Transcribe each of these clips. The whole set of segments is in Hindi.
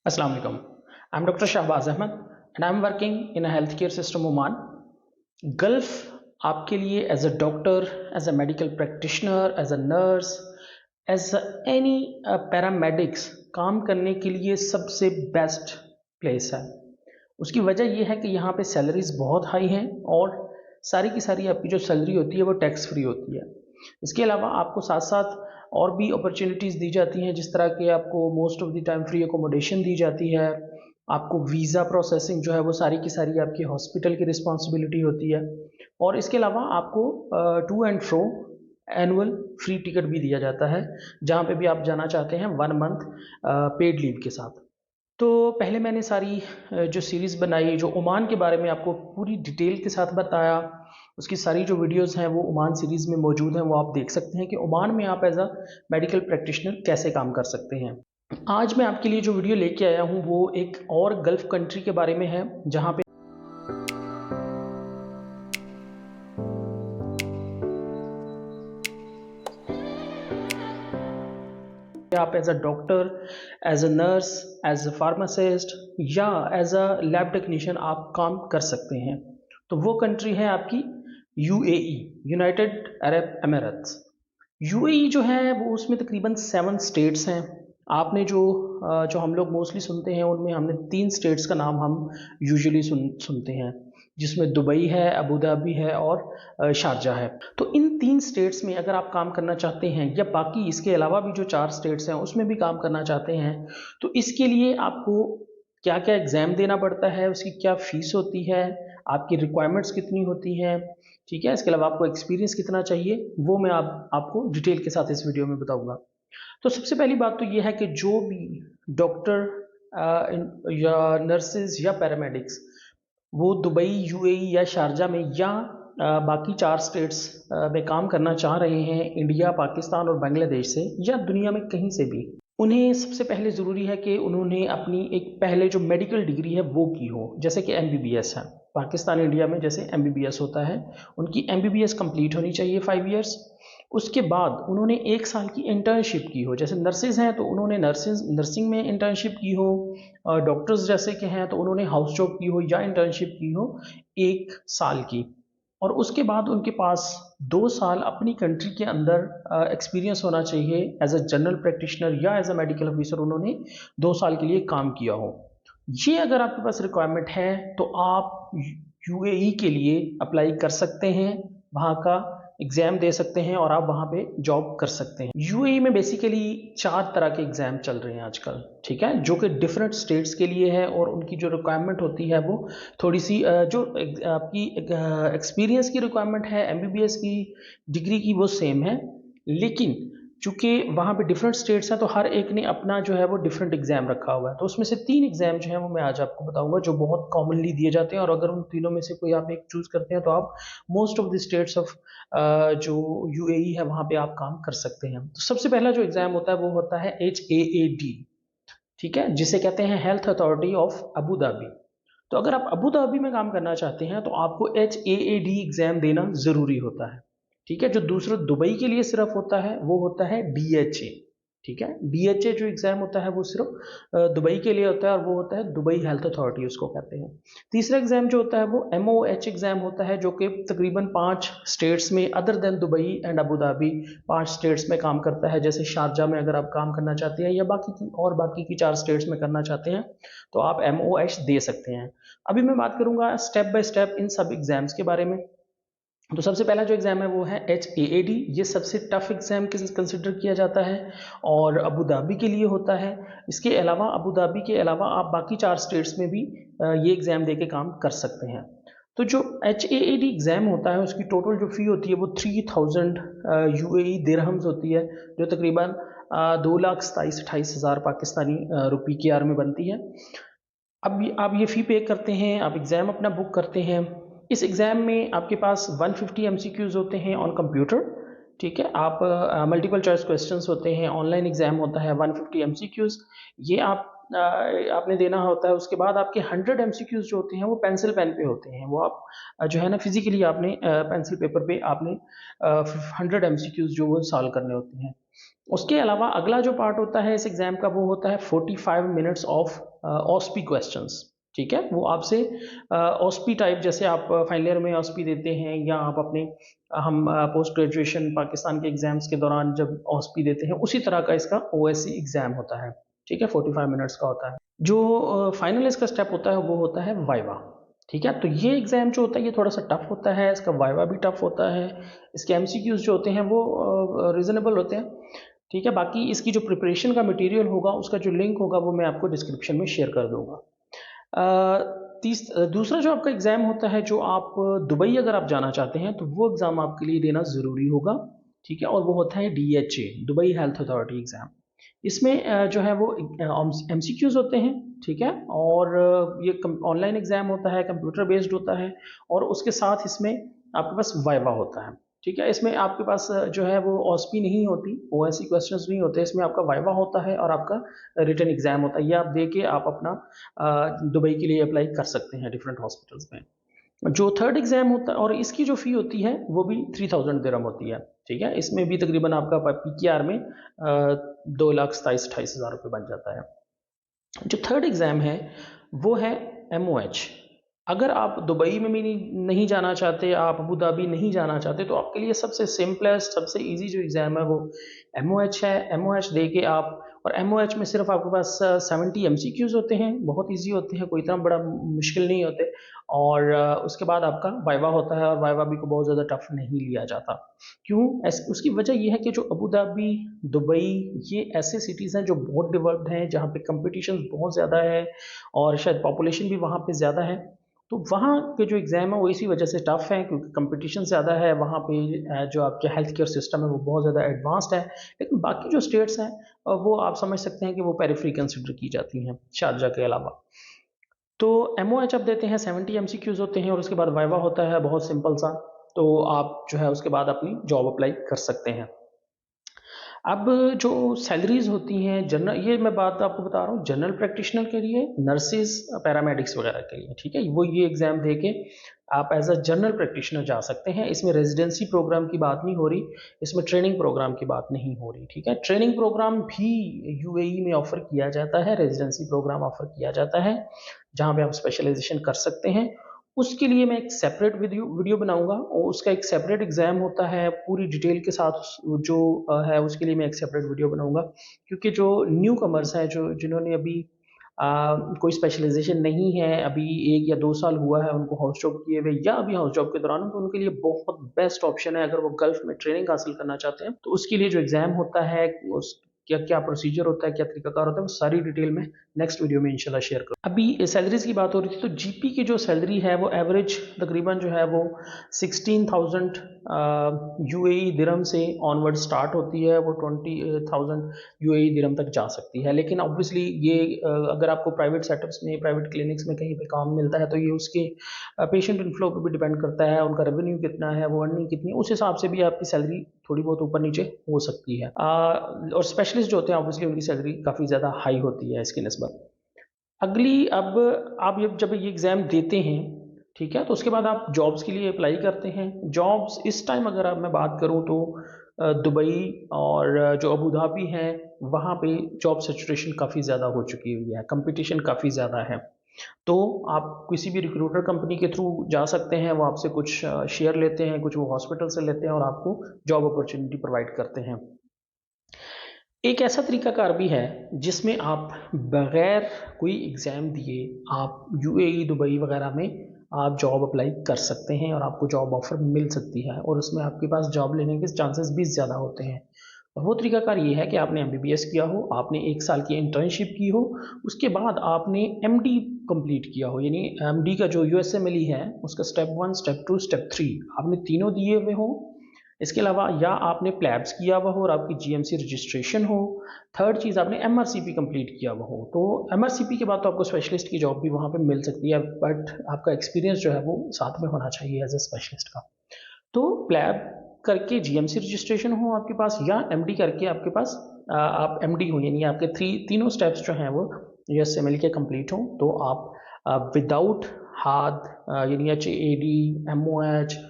Assalamu alaikum. I'm Dr. Shahbaz Ahmed and I'm working in a healthcare system Oman. Gulf आपके लिए as a doctor, as a medical practitioner, as a nurse, as any paramedics काम करने के लिए सबसे बेस्ट प्लेस है। उसकी वजह यह है कि यहाँ पे सैलरीज बहुत हाई हैं और सारी की सारी आपकी जो सैलरी होती है वो टैक्स फ्री होती है। इसके अलावा आपको साथ साथ और भी अपॉर्चुनिटीज़ दी जाती हैं, जिस तरह के आपको most of the time free accommodation दी जाती है। आपको वीज़ा प्रोसेसिंग जो है वो सारी की सारी आपकी हॉस्पिटल की रिस्पॉन्सिबिलिटी होती है और इसके अलावा आपको to and fro annual free ticket भी दिया जाता है, जहाँ पे भी आप जाना चाहते हैं 1 मंथ पेड लीव के साथ। तो पहले मैंने सारी जो सीरीज़ बनाई, जो ओमान के बारे में आपको पूरी डिटेल के साथ बताया, उसकी सारी जो वीडियोस हैं वो ओमान सीरीज़ में मौजूद हैं, वो आप देख सकते हैं कि ओमान में आप एज अ मेडिकल प्रैक्टिशनर कैसे काम कर सकते हैं। आज मैं आपके लिए जो वीडियो लेके आया हूँ वो एक और गल्फ़ कंट्री के बारे में है, जहाँ पे आप as a doctor, as a nurse, as a pharmacist या एज अ लैब टेक्नीशियन आप काम कर सकते हैं। तो वो कंट्री है आपकी यूएई, यूनाइटेड अरब अमीरात। यूएई जो है वो उसमें तकरीबन 7 स्टेट्स हैं। आपने जो हम लोग मोस्टली सुनते हैं उनमें हमने 3 स्टेट्स का नाम हम यूजुअली सुनते हैं, जिसमें दुबई है, अबू धाबी है और शारजाह है। तो इन 3 स्टेट्स में अगर आप काम करना चाहते हैं या बाकी इसके अलावा भी जो 4 स्टेट्स हैं उसमें भी काम करना चाहते हैं, तो इसके लिए आपको क्या क्या एग्ज़ाम देना पड़ता है, उसकी क्या फ़ीस होती है, आपकी रिक्वायरमेंट्स कितनी होती हैं, ठीक है, इसके अलावा आपको एक्सपीरियंस कितना चाहिए, वो मैं आपको डिटेल के साथ इस वीडियो में बताऊंगा। तो सबसे पहली बात तो ये है कि जो भी डॉक्टर या नर्सेज या पैरामेडिक्स वो दुबई, यूएई या शारजा में या बाकी 4 स्टेट्स में काम करना चाह रहे हैं, इंडिया, पाकिस्तान और बांग्लादेश से या दुनिया में कहीं से भी, उन्हें सबसे पहले ज़रूरी है कि उन्होंने अपनी एक पहले जो मेडिकल डिग्री है वो की हो, जैसे कि एमबीबीएस है। पाकिस्तान, इंडिया में जैसे एमबीबीएस होता है, उनकी एमबीबीएस कंप्लीट होनी चाहिए 5 इयर्स। उसके बाद उन्होंने 1 साल की इंटर्नशिप की हो, जैसे नर्सेज हैं तो उन्होंने नर्सिंग में इंटर्नशिप की हो, डॉक्टर्स जैसे के हैं तो उन्होंने हाउस जॉब की हो या इंटर्नशिप की हो 1 साल की। और उसके बाद उनके पास 2 साल अपनी कंट्री के अंदर एक्सपीरियंस होना चाहिए एज अ जनरल प्रैक्टिशनर या एज अ मेडिकल ऑफिसर, उन्होंने 2 साल के लिए काम किया हो। ये अगर आपके पास रिक्वायरमेंट है तो आप यूएई के लिए अप्लाई कर सकते हैं, वहाँ का एग्ज़ाम दे सकते हैं और आप वहाँ पे जॉब कर सकते हैं। यूएई में बेसिकली 4 तरह के एग्ज़ाम चल रहे हैं आजकल, ठीक है, जो कि डिफरेंट स्टेट्स के लिए है और उनकी जो रिक्वायरमेंट होती है वो थोड़ी सी जो आपकी एक्सपीरियंस की रिक्वायरमेंट है, एमबीबीएस की डिग्री की, वो सेम है। लेकिन चूंकि वहाँ पे डिफरेंट स्टेट्स हैं तो हर एक ने अपना जो है वो डिफरेंट एग्जाम रखा हुआ है। तो उसमें से 3 एग्जाम जो है वो मैं आज आपको बताऊंगा, जो बहुत कॉमनली दिए जाते हैं, और अगर उन तीनों में से कोई आप एक चूज करते हैं तो आप most of the states of जो यूएई है वहाँ पे आप काम कर सकते हैं। तो सबसे पहला जो एग्जाम होता है वो होता है HAAD, ठीक है, जिसे कहते हैं health authority of Abu Dhabi. तो अगर आप अबू धाबी में काम करना चाहते हैं तो आपको HAAD एग्जाम देना जरूरी होता है, ठीक है। जो दूसरा दुबई के लिए सिर्फ होता है वो होता है DHA, ठीक है। DHA जो एग्जाम होता है वो सिर्फ दुबई के लिए होता है और वो होता है दुबई हेल्थ अथॉरिटी, उसको कहते हैं। तीसरा एग्जाम जो होता है वो MOH एग्जाम होता है, जो कि तकरीबन 5 स्टेट्स में other than Dubai and Abu Dhabi 5 states में काम करता है। जैसे शारजा में अगर आप काम करना चाहते हैं या बाकी की 4 स्टेट्स में करना चाहते हैं तो आप MOH दे सकते हैं। अभी मैं बात करूंगा स्टेप बाय स्टेप इन सब एग्जाम्स के बारे में। तो सबसे पहला जो एग्ज़ाम है वो है HAAD। ये सबसे टफ एग्ज़ाम कंसिडर किया जाता है और अबू धाबी के लिए होता है। इसके अलावा अबू धाबी के अलावा आप बाकी 4 स्टेट्स में भी ये एग्ज़ाम दे के काम कर सकते हैं। तो जो HAAD एग्ज़ाम होता है उसकी टोटल जो फ़ी होती है वो 3000 यूएई दिरहम्स होती है, जो तकरीबन 2,27,28,000 पाकिस्तानी रुपये की आर में बनती है। अब आप ये फ़ी पे करते हैं, आप एग्ज़ाम अपना बुक करते हैं। इस एग्ज़ाम में आपके पास 150 एमसीक्यूज़ होते हैं ऑन कंप्यूटर, ठीक है। आप मल्टीपल चॉइस क्वेश्चंस होते हैं, ऑनलाइन एग्ज़ाम होता है 150 एमसीक्यूज़, ये आपने देना होता है। उसके बाद आपके 100 एमसीक्यूज़ जो होते हैं वो पेंसिल पेन पे होते हैं, वो आप जो है ना फिजिकली आपने पेंसिल पेपर पे आपने 100 एमसीक्यूज़ जो वो सॉल्व करने होते हैं। उसके अलावा अगला जो पार्ट होता है इस एग्ज़ाम का वो होता है 45 मिनट्स ऑफ ऑस्पी क्वेश्चंस। ठीक है, वो आपसे ऑस्पी टाइप, जैसे आप फाइनल ईयर में ऑस्पी देते हैं या आप अपने हम पोस्ट ग्रेजुएशन पाकिस्तान के एग्ज़ाम्स के दौरान जब ऑस्पी देते हैं उसी तरह का इसका ओएससी एग्ज़ाम होता है। ठीक है, 45 मिनट्स का होता है। जो फाइनल इसका स्टेप होता है वो होता है वाइवा। ठीक है, तो ये एग्ज़ाम जो होता है ये थोड़ा सा टफ होता है, इसका वाइवा भी टफ होता है, इसके एमसीक्यूज जो होते हैं वो रीज़नेबल होते हैं। ठीक है, बाकी इसकी जो प्रिपरेशन का मटेरियल होगा उसका जो लिंक होगा वो मैं आपको डिस्क्रिप्शन में शेयर कर दूंगा। दूसरा जो आपका एग्ज़ाम होता है, जो आप दुबई अगर आप जाना चाहते हैं तो वो एग्ज़ाम आपके लिए देना ज़रूरी होगा। ठीक है, और वो होता है DHA, Dubai health authority exam. इसमें जो है वो MCQs होते हैं। ठीक है, और ये ऑनलाइन एग्ज़ाम होता है, कंप्यूटर बेस्ड होता है, और उसके साथ इसमें आपके पास वाइवा होता है। ठीक है, इसमें आपके पास जो है वो ऑस्पी नहीं होती, ओएससी क्वेश्चंस नहीं होते, इसमें आपका वाइवा होता है और आपका रिटन एग्ज़ाम होता है। ये आप दे के आप अपना दुबई के लिए अप्लाई कर सकते हैं डिफरेंट हॉस्पिटल्स में। जो थर्ड एग्ज़ाम होता है और इसकी जो फ़ी होती है वो भी 3000 दिरहम होती है। ठीक है, इसमें भी तकरीबन आपका PKR में 2,27,28,000 रुपये बन जाता है। जो थर्ड एग्ज़ाम है वो है MOH। अगर आप दुबई में भी नहीं जाना चाहते, आप अबू धाबी नहीं जाना चाहते, तो आपके लिए सबसे सिंपलेस्ट, सबसे इजी जो एग्ज़ाम है वो MOH है। MOH दे के आप, और MOH में सिर्फ आपके पास 70 MCQs होते हैं, बहुत इजी होते हैं, कोई इतना बड़ा मुश्किल नहीं होते। और उसके बाद आपका वाइवा होता है, और वाइवा भी को बहुत ज़्यादा टफ नहीं लिया जाता। क्यों? उसकी वजह ये है कि जो अबू धाबी, दुबई, ये ऐसे सिटीज़ हैं जो बहुत डेवलप्ड हैं, जहाँ पे कंपटीशन बहुत ज़्यादा है और शायद पॉपुलेशन भी वहाँ पे ज़्यादा है। तो वहाँ के जो एग्ज़ाम है वो इसी वजह से टफ़ है, क्योंकि कंपटीशन ज़्यादा है वहाँ पे। जो आपके हेल्थ केयर सिस्टम है वो बहुत ज़्यादा एडवांस्ड है। लेकिन बाकी जो स्टेट्स हैं वो आप समझ सकते हैं कि वो पेरिफेरी कंसिडर की जाती हैं शारजा के अलावा। तो MOH आप देते हैं, 70 MCQs होते हैं, और उसके बाद वाइवा होता है बहुत सिंपल सा। तो आप जो है उसके बाद अपनी जॉब अप्लाई कर सकते हैं। अब जो सैलरीज होती हैं जनरल, ये मैं बात आपको बता रहा हूँ जनरल प्रैक्टिशनर के लिए, नर्सिस, पैरामेडिक्स वगैरह के लिए। ठीक है, वो ये एग्ज़ाम दे के आप एज अ जनरल प्रैक्टिशनर जा सकते हैं। इसमें रेजिडेंसी प्रोग्राम की बात नहीं हो रही, इसमें ट्रेनिंग प्रोग्राम की बात नहीं हो रही। ठीक है, ट्रेनिंग प्रोग्राम भी UAE में ऑफ़र किया जाता है, रेजिडेंसी प्रोग्राम ऑफ़र किया जाता है, जहाँ पे आप स्पेशलाइजेशन कर सकते हैं। उसके लिए मैं एक सेपरेट वीडियो बनाऊंगा, और उसका एक सेपरेट एग्ज़ाम होता है पूरी डिटेल के साथ। जो है उसके लिए मैं एक सेपरेट वीडियो बनाऊंगा, क्योंकि जो न्यू कमर्स हैं, जो जिन्होंने अभी कोई स्पेशलाइजेशन नहीं है, अभी 1 या 2 साल हुआ है उनको हाउस जॉब किए हुए, या अभी हाउस जॉब के दौरान, तो उनके लिए बहुत बेस्ट ऑप्शन है। अगर वो गल्फ में ट्रेनिंग हासिल करना चाहते हैं तो उसके लिए जो एग्ज़ाम होता है, उस क्या क्या प्रोसीजर होता है, क्या तरीकाकार होता है, वो सारी डिटेल में नेक्स्ट वीडियो में इंशाल्लाह शेयर करूँ। अभी सैलरीज की बात हो रही थी, तो GP की जो सैलरी है वो एवरेज तकरीबन जो है वो 16,000 UAE दिरहम से ऑनवर्ड स्टार्ट होती है, वो 20,000 UAE दिरहम तक जा सकती है। लेकिन ऑब्वियसली ये अगर आपको प्राइवेट सेटअप्स में, प्राइवेट क्लिनिक्स में कहीं पे काम मिलता है, तो ये उसके पेशेंट इनफ्लो पर भी डिपेंड करता है, उनका रेवेन्यू कितना है, वो अर्निंग कितनी है, उस हिसाब से भी आपकी सैलरी थोड़ी बहुत ऊपर नीचे हो सकती है। और स्पेशलिस्ट जो होते हैं ऑब्वियसली उनकी सैलरी काफ़ी ज़्यादा हाई होती है इसकी निस्बत। अगली, अब आप जब ये एग्ज़ाम देते हैं, ठीक है, तो उसके बाद आप जॉब्स के लिए अप्लाई करते हैं। जॉब्स इस टाइम अगर मैं बात करूं तो दुबई और जो अबू धाबी है, वहाँ पे जॉब सैचुरेशन काफ़ी ज़्यादा हो चुकी हुई है, कंपटीशन काफ़ी ज़्यादा है। तो आप किसी भी रिक्रूटर कंपनी के थ्रू जा सकते हैं, वो आपसे कुछ शेयर लेते हैं, कुछ वो हॉस्पिटल से लेते हैं और आपको जॉब अपॉर्चुनिटी प्रोवाइड करते हैं। एक ऐसा तरीकाकार भी है जिसमें आप बगैर कोई एग्ज़ाम दिए आप UAE, दुबई वगैरह में आप जॉब अप्लाई कर सकते हैं, और आपको जॉब ऑफ़र मिल सकती है, और उसमें आपके पास जॉब लेने के चांसेस भी ज़्यादा होते हैं। और वो तरीकाकार ये है कि आपने MBBS किया हो, आपने 1 साल की इंटर्नशिप की हो, उसके बाद आपने MD कंप्लीट किया हो, यानी MD का जो USMLE है उसका स्टेप 1, स्टेप 2, स्टेप 3 आपने तीनों दिए हुए हो। इसके अलावा या आपने प्लैब्स किया हुआ हो और आपकी GMC रजिस्ट्रेशन हो। थर्ड चीज़, आपने MRCP कंप्लीट किया हुआ हो। तो MRCP के बाद तो आपको स्पेशलिस्ट की जॉब भी वहाँ पे मिल सकती है, बट आपका एक्सपीरियंस जो है वो साथ में होना चाहिए एज ए स्पेशलिस्ट का। तो प्लैब करके GMC रजिस्ट्रेशन हो आपके पास, या MD करके आपके पास आप MD हो, यानी आपके तीनों स्टेप्स जो हैं वो USMLE के कंप्लीट हों, तो आप विदाउट हाथ, यानी HAD, MOH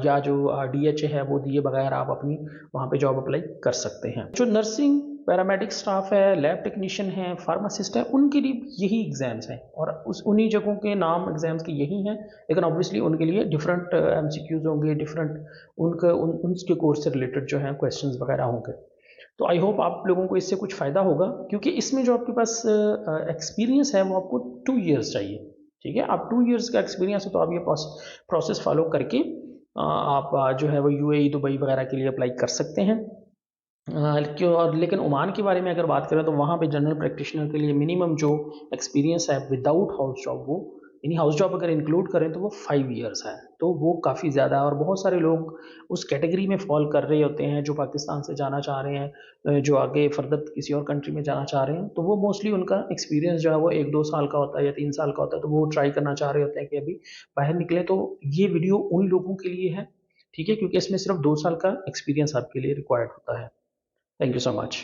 या जो DHA है वो दिए बगैर आप अपनी वहाँ पे जॉब अप्लाई कर सकते हैं। जो नर्सिंग पैरामेडिक स्टाफ है, लैब टेक्नीशियन है, फार्मासिस्ट है, उनके लिए यही एग्ज़ाम्स हैं और उन्हीं जगहों के नाम एग्ज़ाम्स के यही हैं, लेकिन ऑब्वियसली उनके लिए डिफरेंट MCQs होंगे, डिफरेंट उनके कोर्स से रिलेटेड जो है क्वेश्चंस वगैरह होंगे। तो आई होप आप लोगों को इससे कुछ फ़ायदा होगा, क्योंकि इसमें जो आपके पास एक्सपीरियंस है वो आपको 2 इयर्स चाहिए। ठीक है, आप 2 इयर्स का एक्सपीरियंस है तो आप ये प्रोसेस फॉलो करके आप जो है वो UAE, दुबई वगैरह के लिए अप्लाई कर सकते हैं। क्यों, और लेकिन ओमान के बारे में अगर बात करें तो वहाँ पे जनरल प्रैक्टिशनर के लिए मिनिमम जो एक्सपीरियंस है विदाउट हाउस जॉब, वो यानी हाउस जॉब अगर इंक्लूड करें तो वो 5 इयर्स है, तो वो काफ़ी ज़्यादा है। और बहुत सारे लोग उस कैटेगरी में फॉल कर रहे होते हैं जो पाकिस्तान से जाना चाह रहे हैं, जो आगे फर्दर किसी और कंट्री में जाना चाह रहे हैं, तो वो मोस्टली उनका एक्सपीरियंस जो है वो 1-2 साल का होता है या 3 साल का होता है, तो वो ट्राई करना चाह रहे होते हैं कि अभी बाहर निकले। तो ये वीडियो उन लोगों के लिए है, ठीक है, क्योंकि इसमें सिर्फ 2 साल का एक्सपीरियंस आपके लिए रिक्वायर्ड होता है। Thank you so much.